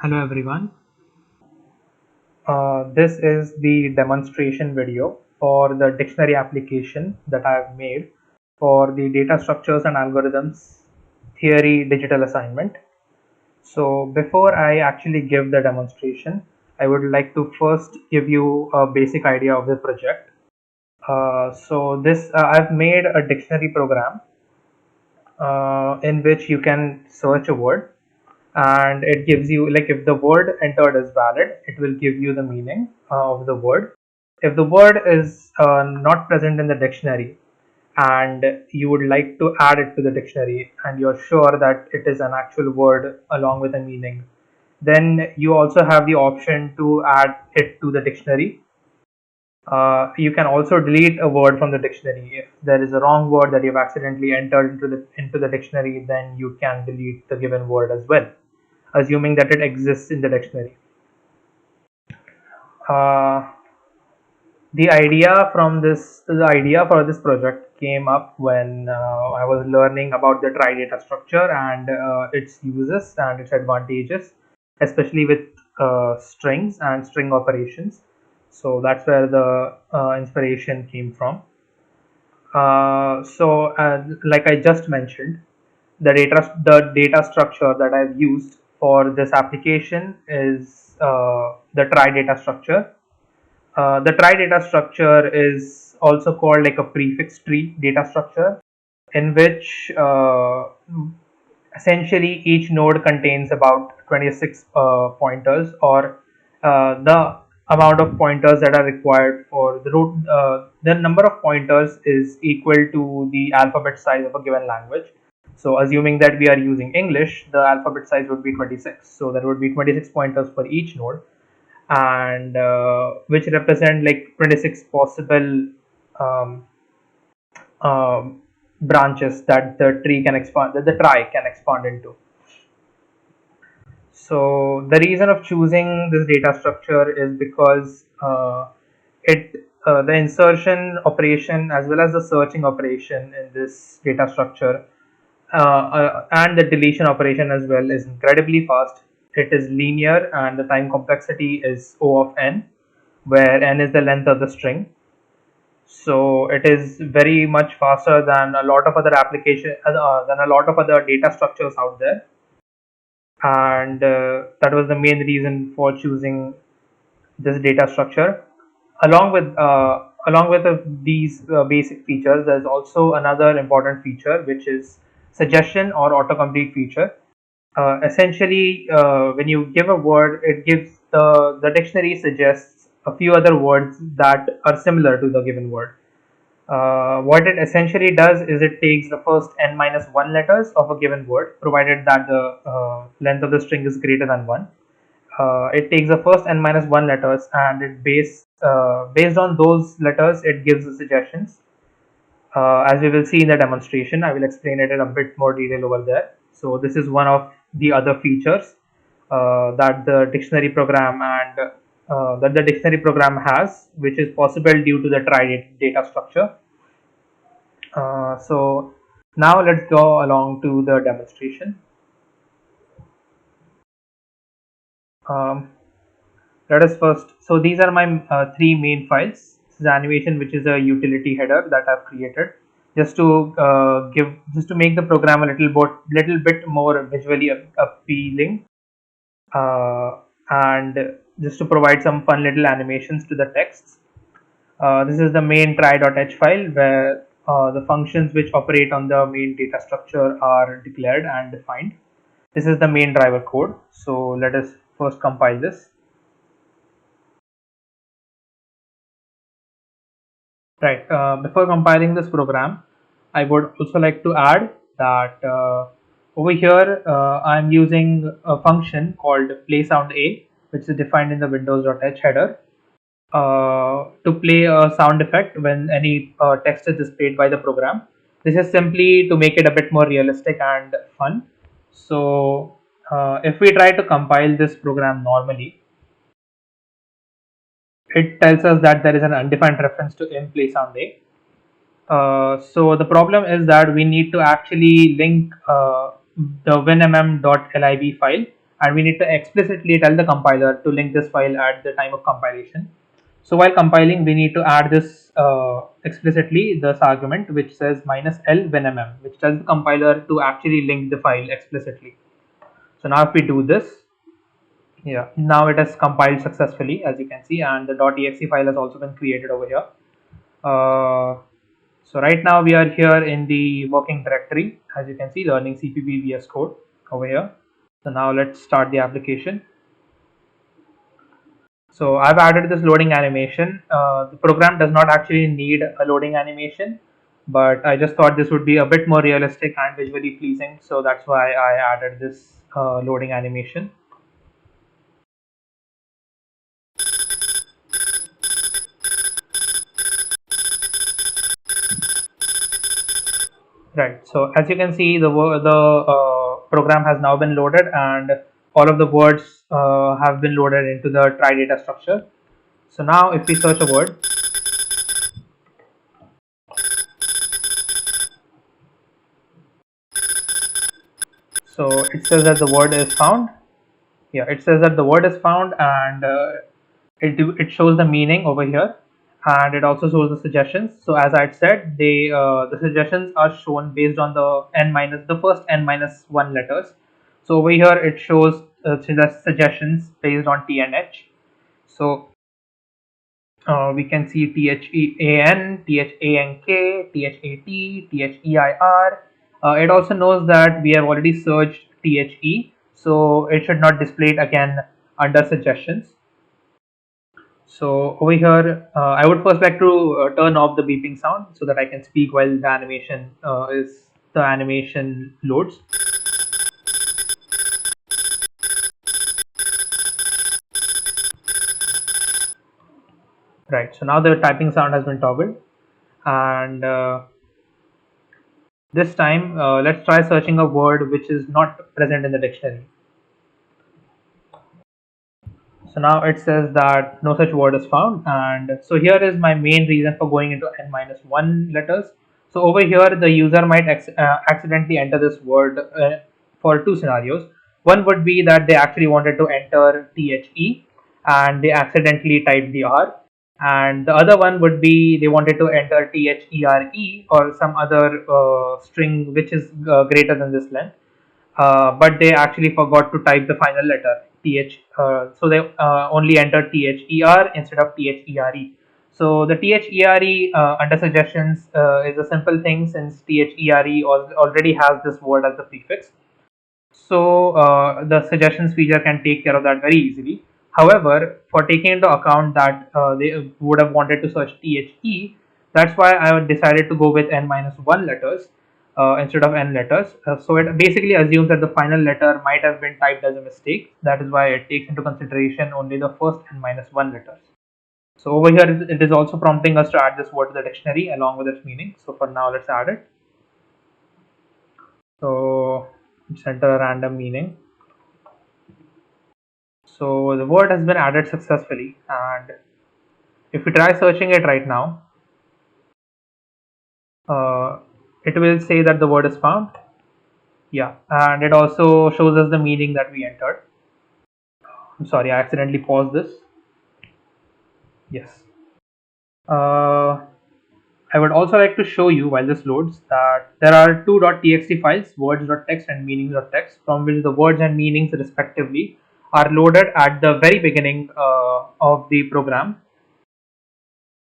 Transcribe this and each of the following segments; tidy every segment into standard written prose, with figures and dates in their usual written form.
Hello everyone. This is the demonstration video for the dictionary application that I have made for the data structures and algorithms theory digital assignment. So before I actually give the demonstration, I would like to first give you a basic idea of the project. I've made a dictionary program in which you can search a word, and it gives you, like, if the word entered is valid, it will give you the meaning of the word. If the word is not present in the dictionary and you would like to add it to the dictionary and you're sure that it is an actual word along with a meaning, then you also have the option to add it to the dictionary. You can also delete a word from the dictionary. If there is a wrong word that you've accidentally entered into the dictionary, then you can delete the given word as well, assuming that it exists in the dictionary. Uh, the idea for this project came up when I was learning about the trie data structure and its uses and its advantages, especially with strings and string operations. So that's where the inspiration came from. Like I just mentioned, the data structure that I've used for this application is the trie data structure. The trie data structure is also called like a prefix tree data structure, in which essentially each node contains about 26 pointers, or the amount of pointers that are required for the root. The number of pointers is equal to the alphabet size of a given language. So assuming that we are using English, the alphabet size would be 26. So there would be 26 pointers for each node, and which represent like 26 possible um, branches that the tree can expand, that the trie can expand into. So the reason of choosing this data structure is because the insertion operation as well as the searching operation in this data structure, and the deletion operation as well, is incredibly fast. It is linear and the time complexity is O of n, where n is the length of the string. So it is very much faster than a lot of other data structures out there, and that was the main reason for choosing this data structure. These basic features, there's also another important feature, which is suggestion or autocomplete feature. Essentially, when you give a word, it gives the dictionary suggests a few other words that are similar to the given word. What it essentially does is it takes the first n minus 1 letters of a given word, provided that the length of the string is greater than 1. It takes the first n minus 1 letters, and based on those letters, it gives the suggestions. As we will see in the demonstration, I will explain it in a bit more detail over there. So this is one of the other features that the dictionary program has, which is possible due to the trie data structure. So now let's go along to the demonstration. Um, Let us first. So these are my three main files. This is animation, which is a utility header that I've created just to just to make the program a little bit more visually appealing, uh, and just to provide some fun little animations to the texts. This is the main trie.h file, where the functions which operate on the main data structure are declared and defined. This is the main driver code. So let us first compile this. Right. Before compiling this program, I would also like to add that over here I'm using a function called playSoundA, which is defined in the windows.h header, to play a sound effect when any text is displayed by the program. This is simply to make it a bit more realistic and fun. So if we try to compile this program normally, it tells us that there is an undefined reference to in playSoundA. So the problem is that we need to actually link the winmm.lib file and we need to explicitly tell the compiler to link this file at the time of compilation. So while compiling, we need to add this explicitly, this argument which says -l when mm, which tells the compiler to actually link the file explicitly. So now if we do this, yeah, now it has compiled successfully, as you can see, and the .exe file has also been created over here. So right now we are here in the working directory, as you can see, learning CPP VS Code over here. So now let's start the application. So I've added this loading animation. The program does not actually need a loading animation, but I just thought this would be a bit more realistic and visually pleasing. So that's why I added this loading animation. Right. So as you can see, the program has now been loaded, and all of the words have been loaded into the try data structure. So now, if we search a word, so it says that the word is found. Yeah, it says that the word is found, and it shows the meaning over here, and it also shows the suggestions. So as I had said, the suggestions are shown based on the first n minus 1 letters. So over here it shows suggestions based on T and H. So we can see THEAN, THANK, THAT, THEIR. It also knows that we have already searched THE, so it should not display it again under suggestions. So over here, I would first like to turn off the beeping sound so that I can speak while the animation loads. Right. So now the typing sound has been toggled, and this time let's try searching a word which is not present in the dictionary. So now it says that no such word is found, and so here is my main reason for going into n minus 1 letters. So over here the user might accidentally enter this word for two scenarios. One would be that they actually wanted to enter THE and they accidentally typed the R, and the other one would be they wanted to enter THERE or some other string which is greater than this length, but they actually forgot to type the final letter th. So they only entered THER instead of THERE. So the THERE under suggestions is a simple thing, since THERE already has this word as the prefix. So the suggestions feature can take care of that very easily. However, for taking into account that they would have wanted to search THE, that's why I decided to go with n minus 1 letters instead of n letters. So it basically assumes that the final letter might have been typed as a mistake. That is why it takes into consideration only the first n minus 1 letters. So over here, it is also prompting us to add this word to the dictionary along with its meaning. So for now, let's add it. So let's enter a random meaning. So the word has been added successfully, and if we try searching it right now, it will say that the word is found. Yeah, and it also shows us the meaning that we entered. I'm sorry, I accidentally paused this. Yes. I would also like to show you while this loads that there are two .txt files, words.txt and meanings.txt, from which the words and meanings respectively are loaded at the very beginning of the program.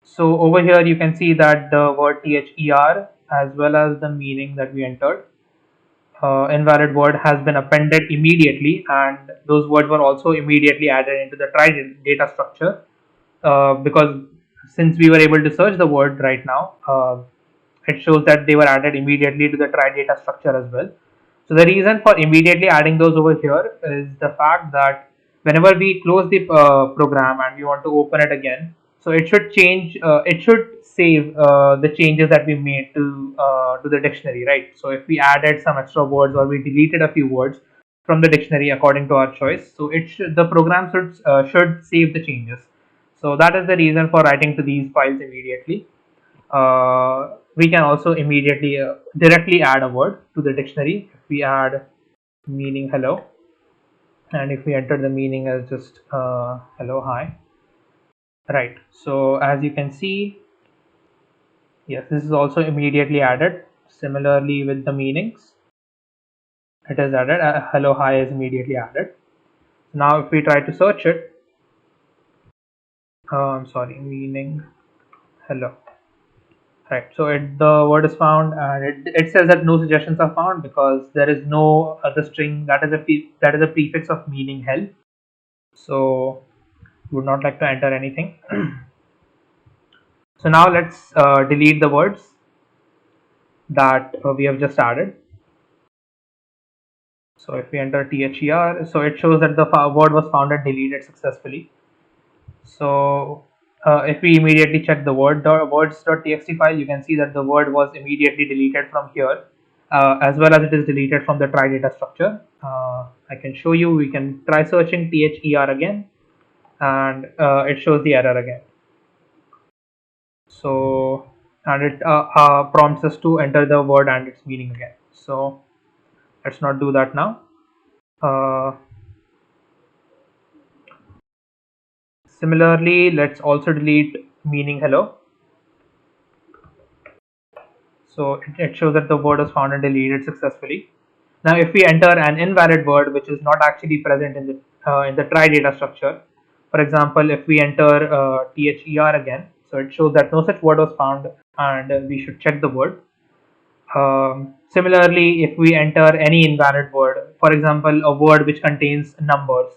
So over here you can see that the word THER as well as the meaning that we entered, invalid word, has been appended immediately, and those words were also immediately added into the try data structure, because since we were able to search the word right now, it shows that they were added immediately to the try data structure as well. So the reason for immediately adding those over here is the fact that whenever we close the program and we want to open it again, so it should change. It should save the changes that we made to the dictionary, right? So if we added some extra words or we deleted a few words from the dictionary according to our choice, so the program should save the changes. So that is the reason for writing to these files immediately. We can also immediately directly add a word to the dictionary. If we add meaning hello, and if we enter the meaning as just hello, hi. Right, so as you can see, yes, this is also immediately added. Similarly with the meanings, it is added. Hello, hi is immediately added. Now if we try to search it, I'm sorry, meaning hello. Right, so the word is found, and it says that no suggestions are found because there is no other string that is that is a prefix of meaning hell. So would not like to enter anything. So now let's delete the words that we have just added. So if we enter ther, so it shows that the word was found and deleted successfully. So if we immediately check the words.txt file, you can see that the word was immediately deleted from here, as well as it is deleted from the try data structure. I can show you. We can try searching ther again, and it shows the error again. So and it prompts us to enter the word and its meaning again. So let's not do that now. Uh, Similarly, let's also delete meaning hello. So it shows that the word was found and deleted successfully. Now, if we enter an invalid word which is not actually present in the try data structure, for example, if we enter ther again, so it shows that no such word was found, and we should check the word. Similarly, if we enter any invalid word, for example, a word which contains numbers,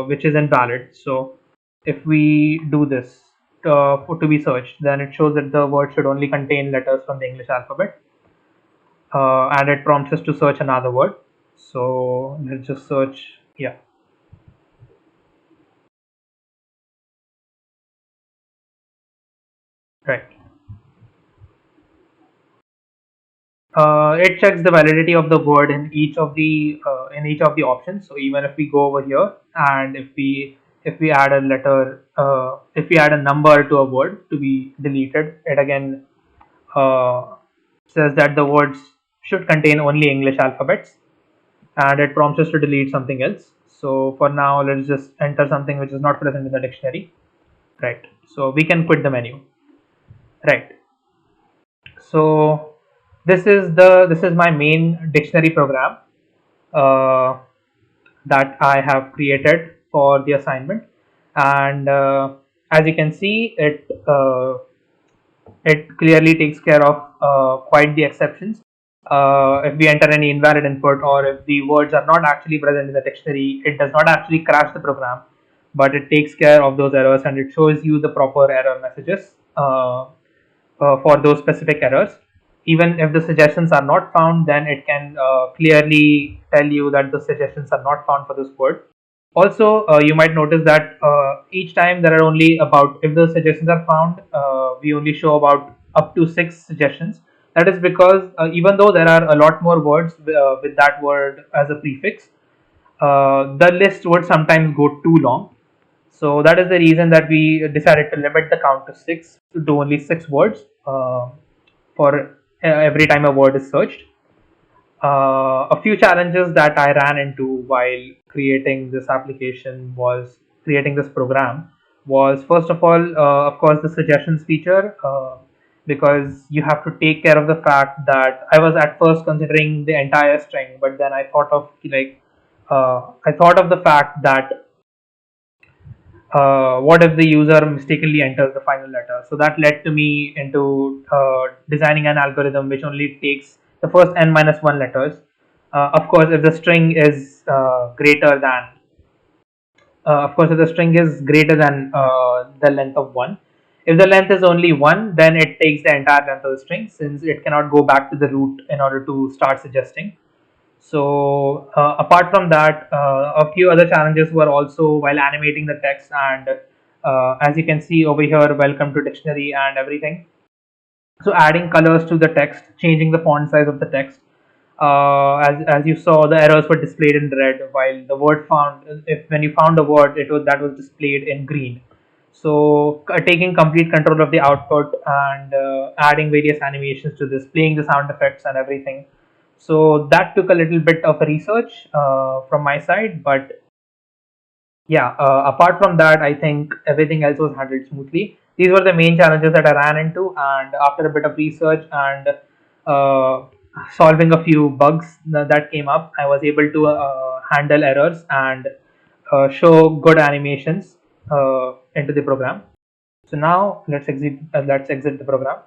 which is invalid. So, if we do this to be searched, then it shows that the word should only contain letters from the English alphabet, and it prompts us to search another word. So let's just search. Yeah, right. It checks the validity of the word in each of the options. So even if we go over here and if we add a letter, if we add a number to a word to be deleted, it again uh, says that the words should contain only English alphabets, and it prompts us to delete something else. So for now, let's just enter something which is not present in the dictionary. Right. So we can quit the menu. Right. So this is my main dictionary program uh, that I have created for the assignment, and as you can see, it clearly takes care of quite the exceptions. If we enter any invalid input or if the words are not actually present in the dictionary, it does not actually crash the program, but it takes care of those errors and it shows you the proper error messages for those specific errors. Even if the suggestions are not found, then it can clearly tell you that the suggestions are not found for this word. Also, you might notice that each time there are only about, if the suggestions are found, we only show about up to 6 suggestions. That is because even though there are a lot more words with that word as a prefix, the list would sometimes go too long. So that is the reason that we decided to limit the count to 6, to do only 6 words for every time a word is searched. A few challenges that I ran into while creating this application was creating this program was, first of all, of course, the suggestions feature, because you have to take care of the fact that I was at first considering the entire string, but then I thought of the fact that what if the user mistakenly enters the final letter? So that led to me into designing an algorithm which only takes the first n minus 1 letters. Of course, if the string is greater than, of course, if the string is greater than the length of 1. If the length is only 1, then it takes the entire length of the string since it cannot go back to the root in order to start suggesting. So apart from that, a few other challenges were also while animating the text, and as you can see over here, welcome to dictionary and everything. So adding colors to the text, changing the font size of the text. As you saw, the errors were displayed in red, while the word found, if when you found a word, it was that was displayed in green. So taking complete control of the output and adding various animations to this, playing the sound effects and everything. So that took a little bit of a research from my side, but yeah, apart from that, I think everything else was handled smoothly. These were the main challenges that I ran into, and after a bit of research and uh, solving a few bugs that came up, I was able to handle errors and show good animations into the program. So now let's exit the program,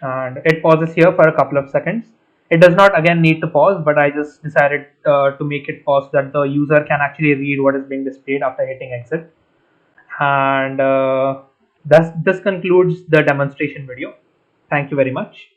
and it pauses here for a couple of seconds. It does not again need to pause, but I just decided to make it pause so that the user can actually read what is being displayed after hitting exit. And this concludes the demonstration video. Thank you very much.